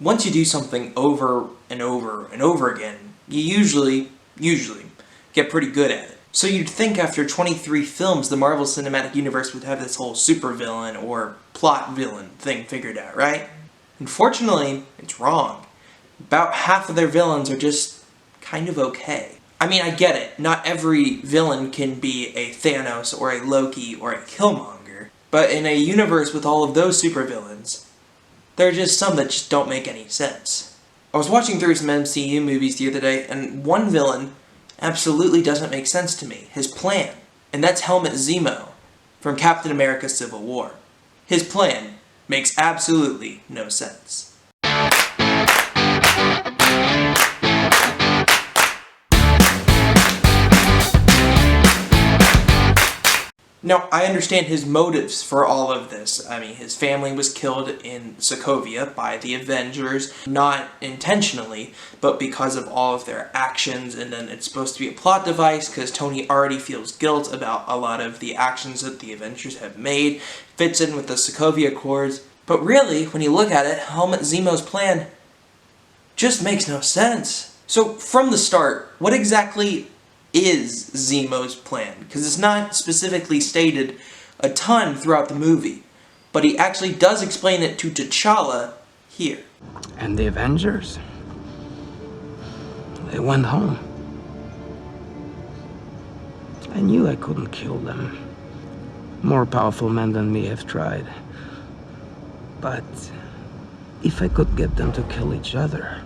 Once you do something over and over and over again, you usually get pretty good at it. So you'd think after 23 films, the Marvel Cinematic Universe would have this whole supervillain or plot villain thing figured out, right? Unfortunately, it's wrong. About half of their villains are just kind of okay. I mean, I get it. Not every villain can be a Thanos or a Loki or a Killmonger. But in a universe with all of those supervillains, there are just some that just don't make any sense. I was watching through some MCU movies the other day, and one villain absolutely doesn't make sense to me. His plan. And that's Helmut Zemo from Captain America Civil War. His plan makes absolutely no sense. Now, I understand his motives for all of this. I mean, his family was killed in Sokovia by the Avengers, not intentionally, but because of all of their actions, and then it's supposed to be a plot device because Tony already feels guilt about a lot of the actions that the Avengers have made, fits in with the Sokovia Accords. But really, when you look at it, Helmut Zemo's plan just makes no sense. So, from the start, what exactly is Zemo's plan? Because it's not specifically stated a ton throughout the movie, but he actually does explain it to T'Challa here. And the Avengers, they went home. I knew I couldn't kill them. More powerful men than me have tried. But if I could get them to kill each other.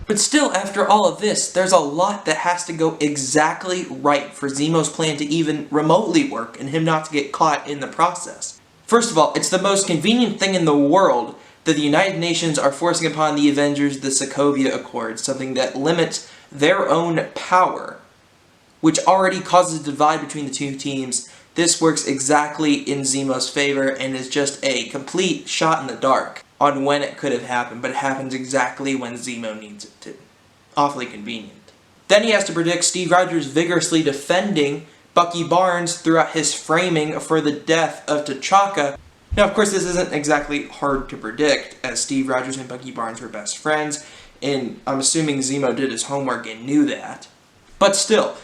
But still, after all of this, there's a lot that has to go exactly right for Zemo's plan to even remotely work and him not to get caught in the process. First of all, it's the most convenient thing in the world that the United Nations are forcing upon the Avengers the Sokovia Accords, something that limits their own power, which already causes a divide between the two teams. This works exactly in Zemo's favor and is just a complete shot in the dark on when it could have happened, but it happens exactly when Zemo needs it to. Awfully convenient. Then he has to predict Steve Rogers vigorously defending Bucky Barnes throughout his framing for the death of T'Chaka. Now, of course, this isn't exactly hard to predict, as Steve Rogers and Bucky Barnes were best friends, and I'm assuming Zemo did his homework and knew that. But still,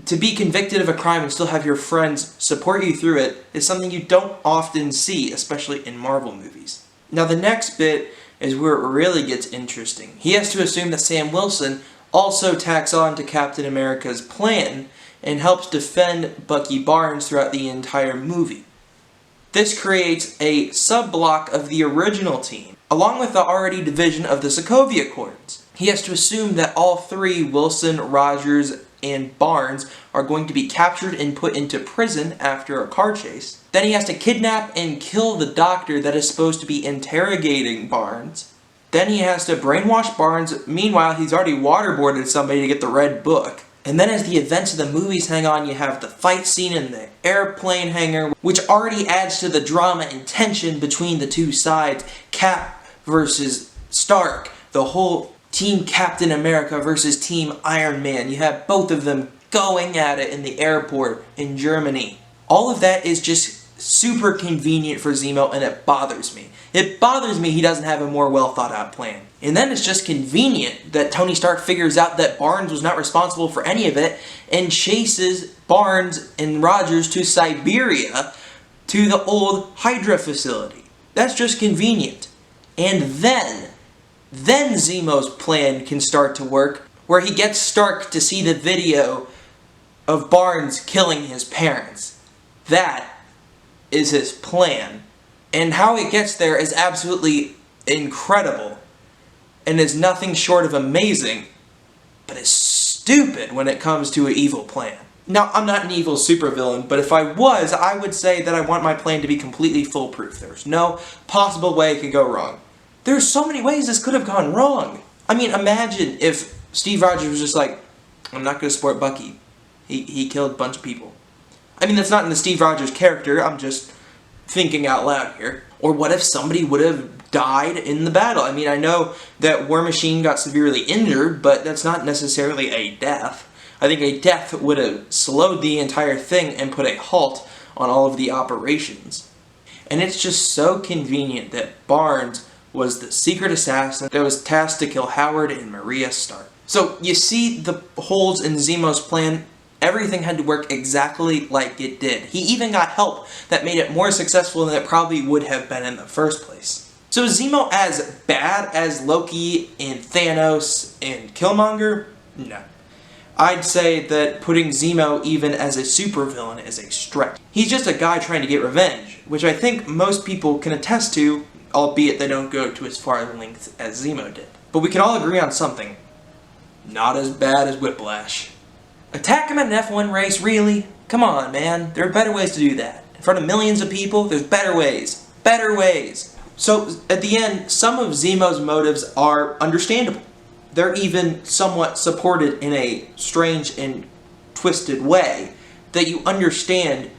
to be convicted of a crime and still have your friends support you through it is something you don't often see, especially in Marvel movies. Now, the next bit is where it really gets interesting. He has to assume that Sam Wilson also tacks on to Captain America's plan and helps defend Bucky Barnes throughout the entire movie. This creates a sub-block of the original team, along with the already division of the Sokovia Accords. He has to assume that all three, Wilson, Rogers, and Barnes, are going to be captured and put into prison after a car chase. Then he has to kidnap and kill the doctor that is supposed to be interrogating Barnes. Then he has to brainwash Barnes. Meanwhile, he's already waterboarded somebody to get the red book. And then as the events of the movies hang on, you have the fight scene in the airplane hangar, which already adds to the drama and tension between the two sides. Cap versus Stark. The whole Team Captain America versus Team Iron Man. You have both of them going at it in the airport in Germany. All of that is just super convenient for Zemo, and it bothers me. It bothers me he doesn't have a more well thought out plan. And then it's just convenient that Tony Stark figures out that Barnes was not responsible for any of it and chases Barnes and Rogers to Siberia to the old Hydra facility. That's just convenient. And then Zemo's plan can start to work, where he gets Stark to see the video of Barnes killing his parents. That is his plan. And how it gets there is absolutely incredible, and is nothing short of amazing, but is stupid when it comes to an evil plan. Now, I'm not an evil supervillain, but if I was, I would say that I want my plan to be completely foolproof. There's no possible way it could go wrong. There's so many ways this could have gone wrong. I mean, imagine if Steve Rogers was just like, I'm not going to support Bucky. He killed a bunch of people. I mean, that's not in the Steve Rogers character. I'm just thinking out loud here. Or what if somebody would have died in the battle? I mean, I know that War Machine got severely injured, but that's not necessarily a death. I think a death would have slowed the entire thing and put a halt on all of the operations. And it's just so convenient that Barnes was the secret assassin that was tasked to kill Howard and Maria Stark. So you see the holes in Zemo's plan. Everything had to work exactly like it did. He even got help that made it more successful than it probably would have been in the first place. So is Zemo as bad as Loki and Thanos and Killmonger? No. I'd say that putting Zemo even as a supervillain is a stretch. He's just a guy trying to get revenge, which I think most people can attest to, albeit they don't go to as far lengths as Zemo did. But we can all agree on something. Not as bad as Whiplash. Attack him in an F1 race, really? Come on, man. There are better ways to do that. In front of millions of people, there's better ways. Better ways. So, at the end, some of Zemo's motives are understandable. They're even somewhat supported in a strange and twisted way that you understand,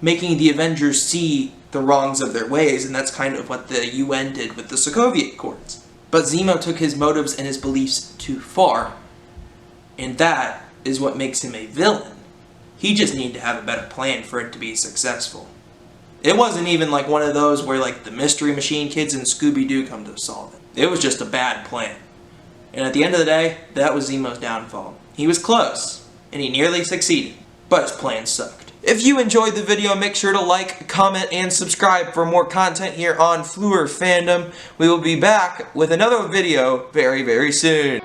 making the Avengers see the wrongs of their ways, and that's kind of what the UN did with the Sokovia Accords. But Zemo took his motives and his beliefs too far, and that is what makes him a villain. He just needed to have a better plan for it to be successful. It wasn't even like one of those where like the Mystery Machine kids and Scooby-Doo come to solve it. It was just a bad plan. And at the end of the day, that was Zemo's downfall. He was close, and he nearly succeeded, but his plan sucked. If you enjoyed the video, make sure to like, comment, and subscribe for more content here on Fluhr Fandom. We will be back with another video very, very soon.